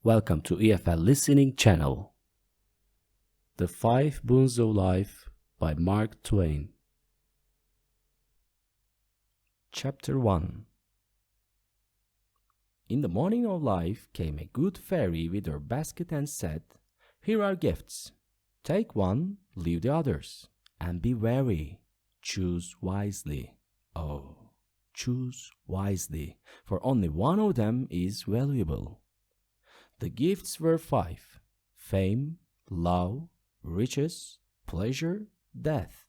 Welcome to EFL Listening Channel. The 5 Boons of Life by Mark Twain. Chapter 1. In the morning of life came a good fairy with her basket and said, "Here are gifts. Take one, leave the others, and be wary. Choose wisely. Oh, choose wisely, for only one of them is valuable." The gifts were 5: fame, love, riches, pleasure, death.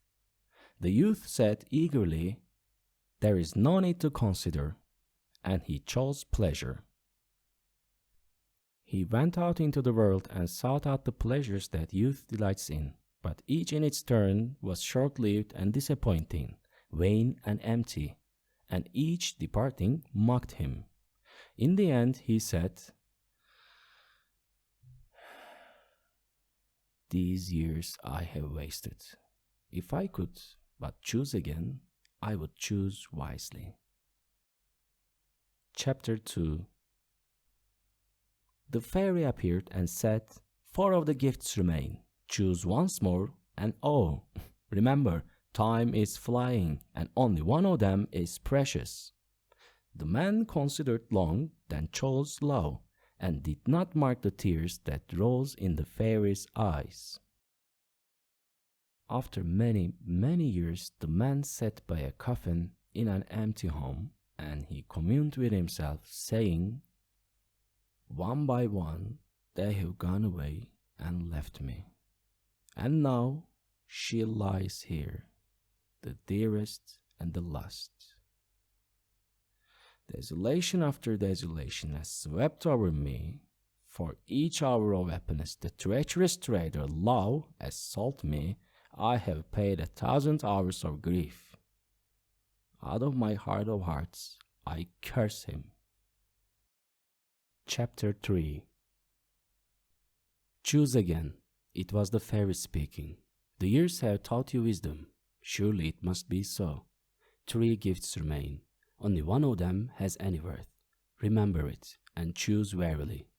The youth said eagerly, "There is no need to consider," and he chose pleasure. He went out into the world and sought out the pleasures that youth delights in, but each in its turn was short-lived and disappointing, vain and empty, and each departing mocked him. In the end he said, "These years I have wasted. If I could but choose again, I would choose wisely." Chapter 2. The fairy appeared and said, "4 of the gifts remain. Choose once more, and oh, remember, time is flying, and only one of them is precious." The man considered long, then chose love, and did not mark the tears that rose in the fairy's eyes. After many, many years, the man sat by a coffin in an empty home, and he communed with himself, saying, "One by one they have gone away and left me, and now she lies here, the dearest and the last. Desolation after desolation has swept over me. For each hour of happiness the treacherous trader Love has sold me, I have paid 1,000 hours of grief. Out of my heart of hearts I curse him." Chapter 3. Choose again. It was the fairy speaking. "The years have taught you wisdom. Surely it must be so. 3 gifts remain. Only one of them has any worth. Remember it, and choose warily."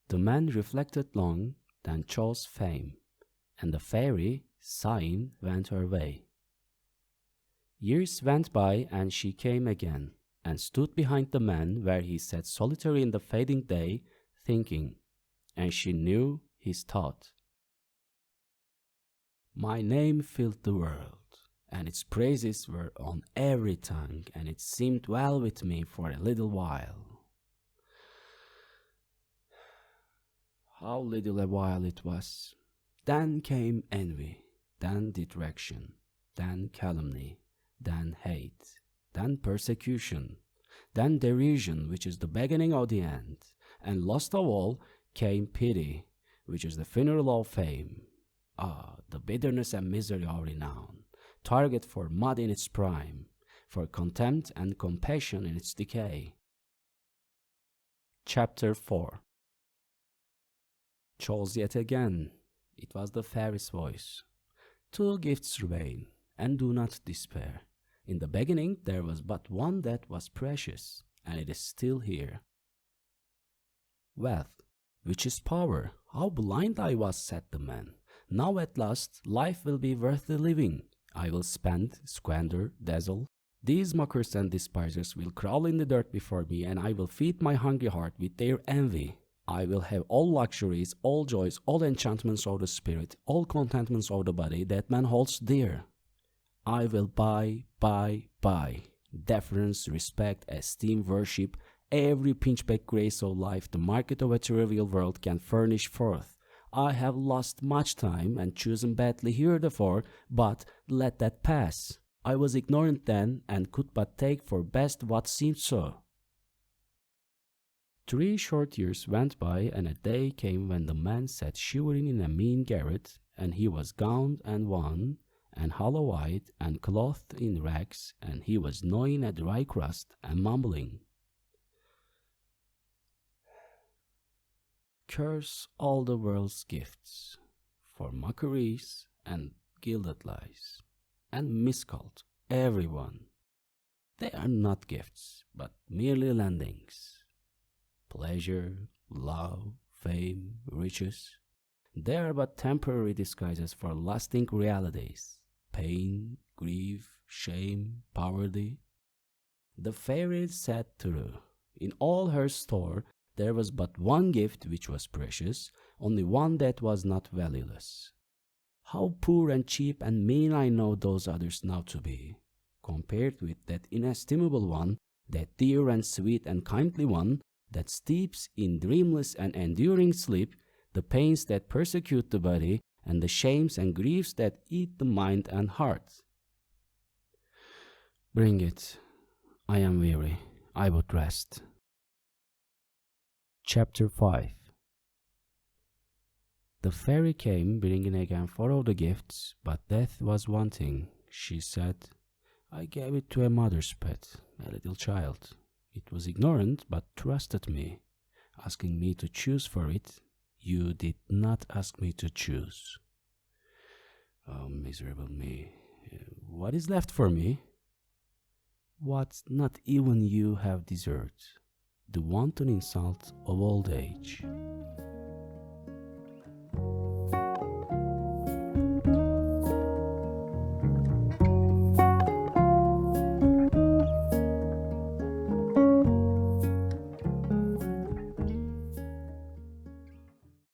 The man reflected long, then chose fame, and the fairy, sighing, went her way. Years went by, and she came again, and stood behind the man where he sat solitary in the fading day, thinking, and she knew his thought. "My name filled the world, and its praises were on every tongue, and it seemed well with me for a little while. How little a while it was! Then came envy, then detraction, then calumny, then hate, then persecution, then derision, which is the beginning of the end, and last of all came pity, which is the funeral of fame. Ah, the bitterness and misery of renown, target for mud in its prime, for contempt and compassion in its decay." Chapter 4. Chose yet again. It was the fairy's voice. 2 gifts remain, and do not despair. In the beginning there was but one that was precious, and it is still here. "Wealth, which is power. How blind I was," said the man. "Now at last life will be worth the living. I will spend, squander, dazzle. These mockers and despisers will crawl in the dirt before me, and I will feed my hungry heart with their envy. I will have all luxuries, all joys, all enchantments of the spirit, all contentments of the body that man holds dear. I will buy, deference, respect, esteem, worship, every pinchbeck grace of life the market of a trivial world can furnish forth. I have lost much time and chosen badly heretofore, but let that pass. I was ignorant then, and could but take for best what seemed so." 3 short years went by, and a day came when the man sat shivering in a mean garret, and he was gowned and wan, and hollow-eyed, and clothed in rags, and he was gnawing a dry crust, and mumbling, "Curse all the world's gifts, for mockeries and gilded lies, and miscalled every one. They are not gifts, but merely lendings. Pleasure, love, fame, riches, they are but temporary disguises for lasting realities. Pain, grief, shame, poverty. The fairy said true. In all her store there was but one gift which was precious, only one that was not valueless. How poor and cheap and mean I know those others now to be, compared with that inestimable one, that dear and sweet and kindly one, that steeps in dreamless and enduring sleep the pains that persecute the body and the shames and griefs that eat the mind and heart. Bring it. I am weary. I would rest. Chapter 5. The fairy came, bringing again 4 of the gifts, but death was wanting. She said, I gave it to a mother's pet, a little child. It was ignorant, but trusted me, asking me to choose for it. You did not ask me to choose. Oh, miserable me. What is left for me? What not even you have deserved, the wanton insult of old age.